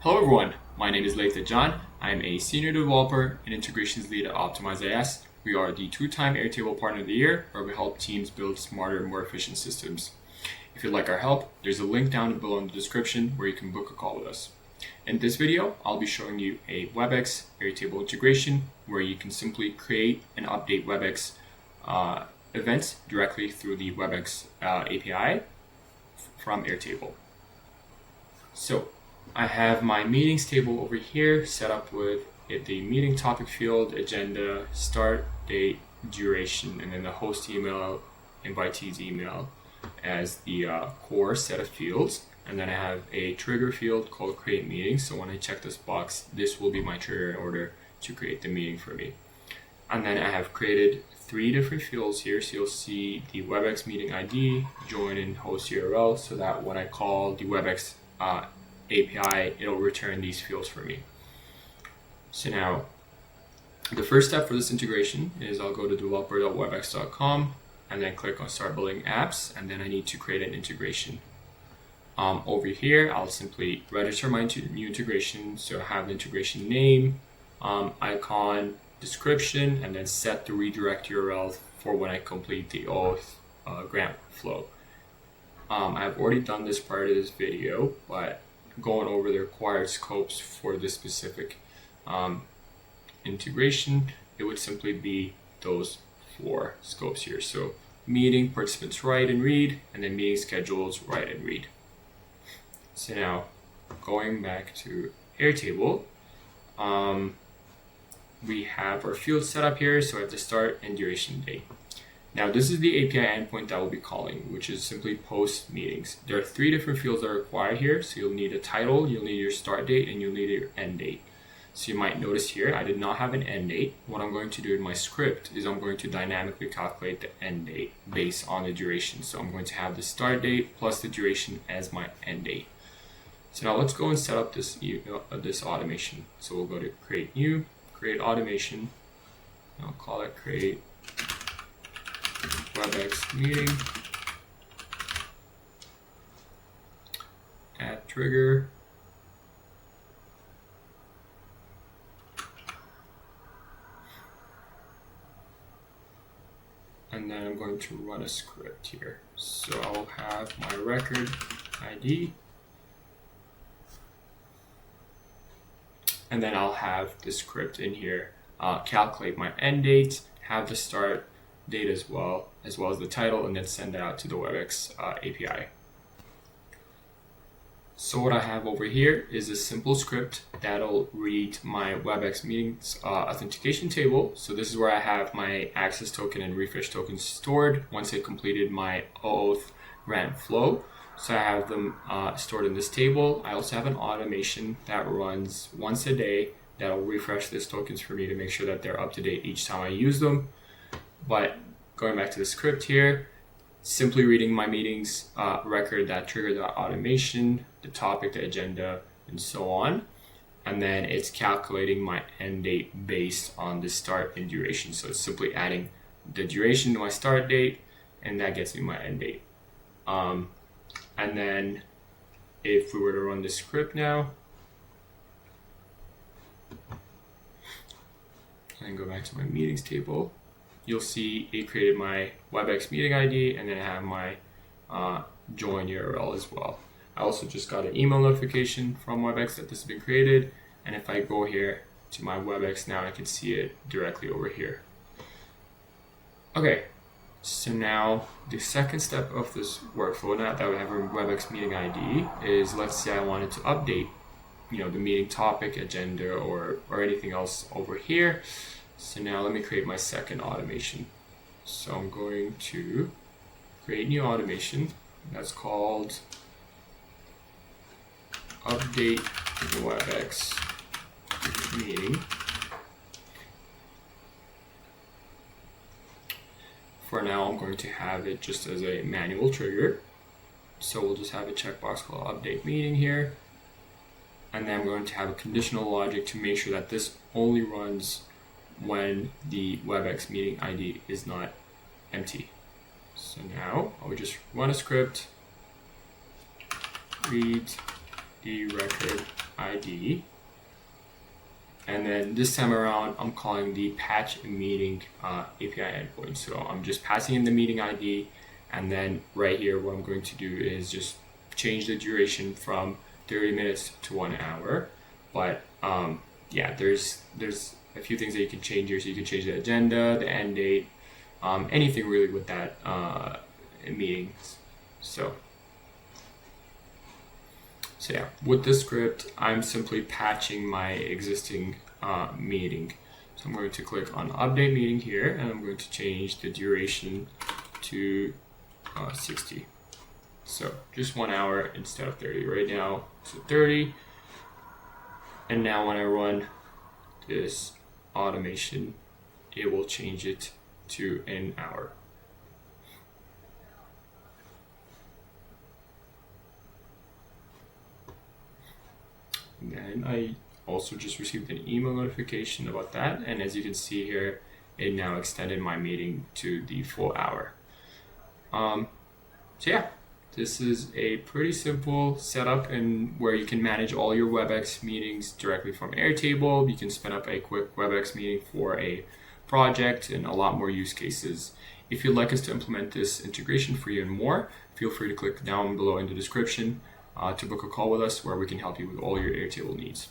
Hello everyone, my name is Laith Ajjan. I am a senior developer and integrations lead at OptimizeIS. We are the two-time Airtable Partner of the Year, where we help teams build smarter and more efficient systems. If you'd like our help, there's a link down below in the description where you can book a call with us. In this video, I'll be showing you a Webex Airtable integration where you can simply create and update Webex events directly through the Webex API from Airtable. So I have my meetings table over here set up with the meeting topic field, agenda, start, date, duration, and then the host email, invitee's email as the core set of fields. And then I have a trigger field called create meeting. So when I check this box, this will be my trigger in order to create the meeting for me. And then I have created 3 different fields here. So you'll see the Webex meeting ID, join, and host URL, so that when I call the Webex API, it'll return these fields for me. So now, the first step for this integration is I'll go to developer.webex.com and then click on Start Building Apps, and then I need to create an integration. Over here, I'll simply register my new integration, so I have the integration name, icon, description, and then set the redirect URL for when I complete the OAuth grant flow. I've already done this prior to this video, but going over the required scopes for this specific integration, it would simply be those 4 scopes here. So meeting participants write and read, and then meeting schedules write and read. So now going back to Airtable, we have our field set up here. So I have the start and duration date. Now this is the API endpoint that we'll be calling, which is simply post meetings. There are 3 different fields that are required here. So you'll need a title, you'll need your start date, and you'll need your end date. So you might notice here, I did not have an end date. What I'm going to do in my script is I'm going to dynamically calculate the end date based on the duration. So I'm going to have the start date plus the duration as my end date. So now let's go and set up this automation. So we'll go to create new, create automation. I'll call it create Webex meeting, add trigger, and then I'm going to run a script here. So I'll have my record ID, and then I'll have the script in here calculate my end date, have the start date as well as the title, and then send that out to the Webex API. So what I have over here is a simple script that'll read my Webex Meetings authentication table. So this is where I have my access token and refresh tokens stored once I completed my OAuth grant flow. So I have them stored in this table. I also have an automation that runs once a day that'll refresh these tokens for me to make sure that they're up to date each time I use them. But going back to the script here, simply reading my meetings record that triggered the automation, the topic, the agenda, and so on. And then it's calculating my end date based on the start and duration. So it's simply adding the duration to my start date, and that gets me my end date. And then if we were to run the script now, and go back to my meetings table, you'll see it created my Webex meeting ID, and then I have my join URL as well. I also just got an email notification from Webex that this has been created, and if I go here to my Webex now, I can see it directly over here. Okay, so now the second step of this workflow, now that we have a Webex meeting ID, is let's say I wanted to update, the meeting topic, agenda, or anything else over here. So now let me create my second automation. So I'm going to create new automation that's called update the Webex meeting. For now, I'm going to have it just as a manual trigger. So we'll just have a checkbox called update meeting here. And then I'm going to have a conditional logic to make sure that this only runs when the Webex meeting ID is not empty. So now I would just run a script, read the record ID. And then this time around, I'm calling the patch meeting API endpoint. So I'm just passing in the meeting ID, and then right here, what I'm going to do is just change the duration from 30 minutes to 1 hour. But yeah, there's a few things that you can change here. So you can change the agenda, the end date, anything really with that meeting. So yeah, with this script, I'm simply patching my existing meeting. So I'm going to click on update meeting here, and I'm going to change the duration to 60. So just 1 hour instead of 30. Right now it's 30. And now when I run this automation, it will change it to an hour. And then I also just received an email notification about that, and as you can see here, it now extended my meeting to the full hour. So yeah, this is a pretty simple setup and where you can manage all your Webex meetings directly from Airtable. You can spin up a quick Webex meeting for a project and a lot more use cases. If you'd like us to implement this integration for you and more, feel free to click down below in the description to book a call with us where we can help you with all your Airtable needs.